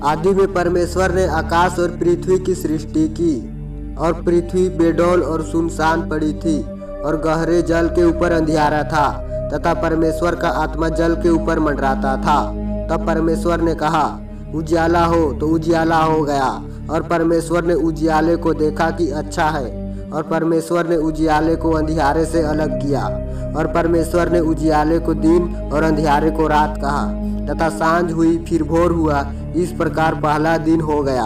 आदि में परमेश्वर ने आकाश और पृथ्वी की सृष्टि की, और पृथ्वी बेडौल और सुनसान पड़ी थी, और गहरे जल के ऊपर अंधियारा था, तथा परमेश्वर का आत्मा जल के ऊपर मंडराता था। तब परमेश्वर ने कहा, उजियाला हो, तो उजियाला हो गया। और परमेश्वर ने उजियाले को देखा कि अच्छा है, और परमेश्वर ने उजियाले को अंधियारे से अलग किया, और परमेश्वर ने उजियाले को दिन और अंधियारे को रात कहा। तथा सांझ हुई, फिर भोर हुआ, इस प्रकार पहला दिन हो गया।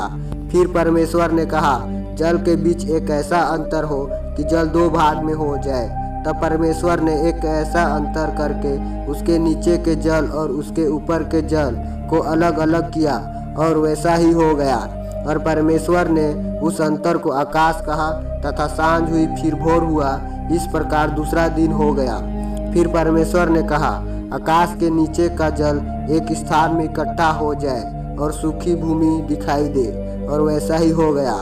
फिर परमेश्वर ने कहा, जल के बीच एक ऐसा अंतर हो कि जल दो भाग में हो जाए। तब परमेश्वर ने एक ऐसा अंतर करके उसके नीचे के जल और उसके ऊपर के जल को अलग अलग किया, और वैसा ही हो गया। और परमेश्वर ने उस अंतर को आकाश कहा। तथा सांझ हुई, फिर भोर हुआ, इस प्रकार दूसरा दिन हो गया। फिर परमेश्वर ने कहा, आकाश के नीचे का जल एक स्थान में इकट्ठा हो जाए और सूखी भूमि दिखाई दे, और वैसा ही हो गया।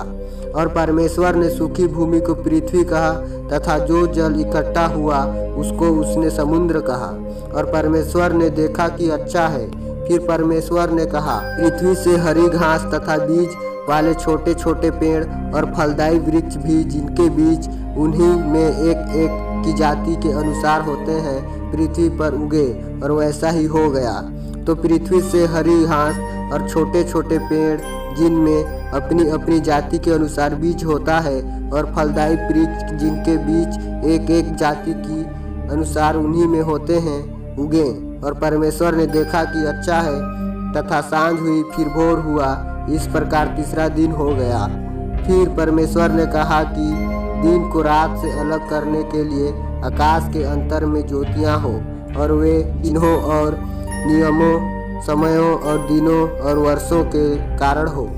और परमेश्वर ने सूखी भूमि को पृथ्वी कहा, तथा जो जल इकट्ठा हुआ उसको उसने समुद्र कहा। और परमेश्वर ने देखा कि अच्छा है। फिर परमेश्वर ने कहा, पृथ्वी से हरी घास तथा बीज वाले छोटे छोटे पेड़ और फलदायी वृक्ष भी, जिनके बीज उन्हीं में एक एक की जाति के अनुसार होते हैं, पृथ्वी पर उगे, और वैसा ही हो गया। तो पृथ्वी से हरी घास और छोटे छोटे पेड़, जिनमें अपनी अपनी जाति के अनुसार बीज होता है, और फलदायी वृक्ष, जिनके बीज एक एक जाति की अनुसार उन्हीं में होते हैं, उगे। और परमेश्वर ने देखा कि अच्छा है। तथा सांझ हुई, फिर भोर हुआ, इस प्रकार तीसरा दिन हो गया। फिर परमेश्वर ने कहा कि दिन को रात से अलग करने के लिए आकाश के अंतर में ज्योतियां हो, और वे चिन्हों और नियमों, समयों और दिनों और वर्षों के कारण हो।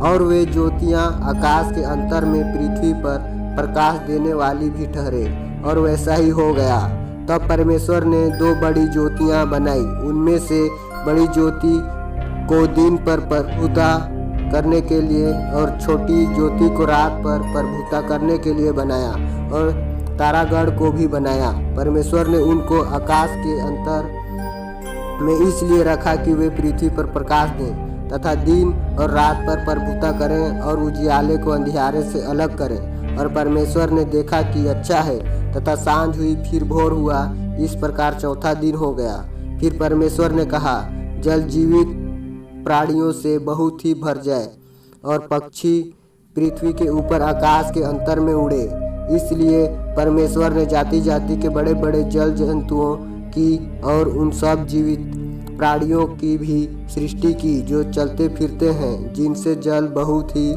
और वे ज्योतियां आकाश के अंतर में पृथ्वी पर प्रकाश देने वाली भी ठहरे, और वैसा ही हो गया। तब परमेश्वर ने दो बड़ी ज्योतियां बनाई। उनमें से बड़ी ज्योति को दिन पर प्रभुता करने के लिए, और छोटी ज्योति को रात पर प्रभुता करने के लिए बनाया, और तारागण को भी बनाया। परमेश्वर ने उनको आकाश के अंतर में इसलिए रखा कि वे पृथ्वी पर प्रकाश दें, तथा दिन और रात पर प्रभुता करें, और उजियाले को अंधियारे से अलग करें। और परमेश्वर ने देखा कि अच्छा है। तथा सांझ हुई, फिर भोर हुआ, इस प्रकार चौथा दिन हो गया। फिर परमेश्वर ने कहा, जल जीवित प्राणियों से बहुत ही भर जाए, और पक्षी पृथ्वी के ऊपर आकाश के अंतर में उड़े। इसलिए परमेश्वर ने जाति जाति के बड़े बड़े जल जंतुओं की और उन सब जीवित प्राणियों की भी सृष्टि की, जो चलते फिरते हैं, जिनसे जल बहुत ही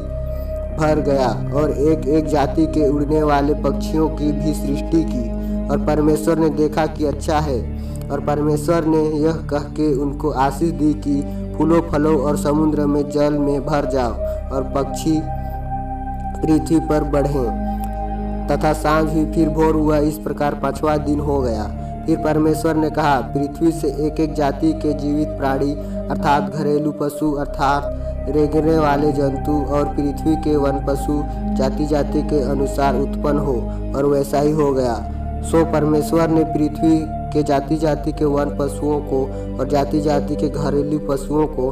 भर गया, और एक एक जाति के उड़ने वाले पक्षियों की भी सृष्टि की। और परमेश्वर ने देखा कि अच्छा है। और परमेश्वर ने यह कह के उनको आशीष दी कि फूलों फलों और समुद्र में जल में भर जाओ, और पक्षी पृथ्वी पर बढ़ें। तथा सांझ हुई, फिर भोर हुआ, इस प्रकार पांचवा दिन हो गया। फिर परमेश्वर ने कहा, पृथ्वी से एक एक जाति के जीवित प्राणी, अर्थात घरेलू पशु, अर्थात रेंगने वाले जंतु, और पृथ्वी के वन पशु जाति जाति के अनुसार उत्पन्न हो, और वैसा ही हो गया। सो परमेश्वर ने पृथ्वी के जाति जाति के वन पशुओं को, और जाति जाति के घरेलू पशुओं को,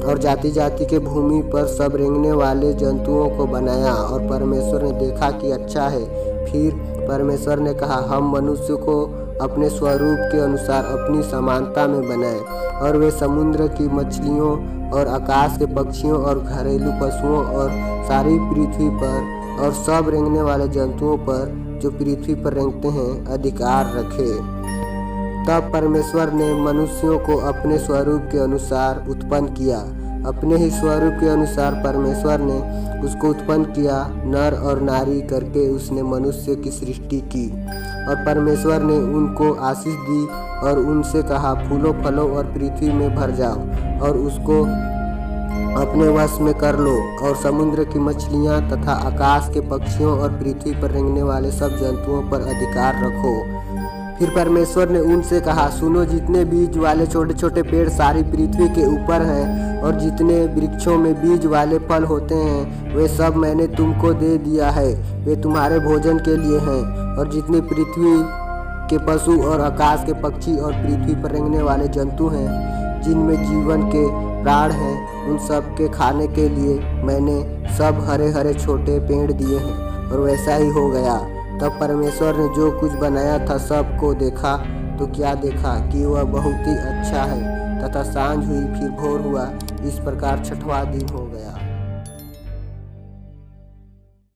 और जाति जाति के भूमि पर सब रेंगने वाले जंतुओं को बनाया। और परमेश्वर ने देखा कि अच्छा है। फिर परमेश्वर ने कहा, हम मनुष्य को अपने स्वरूप के अनुसार अपनी समानता में बनाए, और वे समुद्र की मछलियों और आकाश के पक्षियों और घरेलू पशुओं और सारी पृथ्वी पर और सब रेंगने वाले जंतुओं पर जो पृथ्वी पर रेंगते हैं अधिकार रखे। तब परमेश्वर ने मनुष्यों को अपने स्वरूप के अनुसार उत्पन्न किया। अपने ही स्वरूप के अनुसार परमेश्वर ने उसको उत्पन्न किया, नर और नारी करके उसने मनुष्य की सृष्टि की। और परमेश्वर ने उनको आशीष दी और उनसे कहा, फूलों फलों और पृथ्वी में भर जाओ और उसको अपने वश में कर लो, और समुद्र की मछलियाँ तथा आकाश के पक्षियों और पृथ्वी पर रेंगने वाले सब जंतुओं पर अधिकार रखो। फिर परमेश्वर ने उनसे कहा, सुनो, जितने बीज वाले छोटे छोटे पेड़ सारी पृथ्वी के ऊपर हैं और जितने वृक्षों में बीज वाले फल होते हैं, वे सब मैंने तुमको दे दिया है, वे तुम्हारे भोजन के लिए हैं। और जितने पृथ्वी के पशु और आकाश के पक्षी और पृथ्वी पर रेंगने वाले जंतु हैं, जिनमें जीवन के प्राण हैं उन सब के खाने के लिए मैंने सब हरे हरे छोटे पेड़ दिए हैं। और वैसा ही हो गया। तब परमेश्वर ने जो कुछ बनाया था सबको देखा तो क्या देखा कि वह बहुत ही अच्छा है। तथा सांझ हुई फिर भोर हुआ, इस प्रकार छठवां दिन हो गया।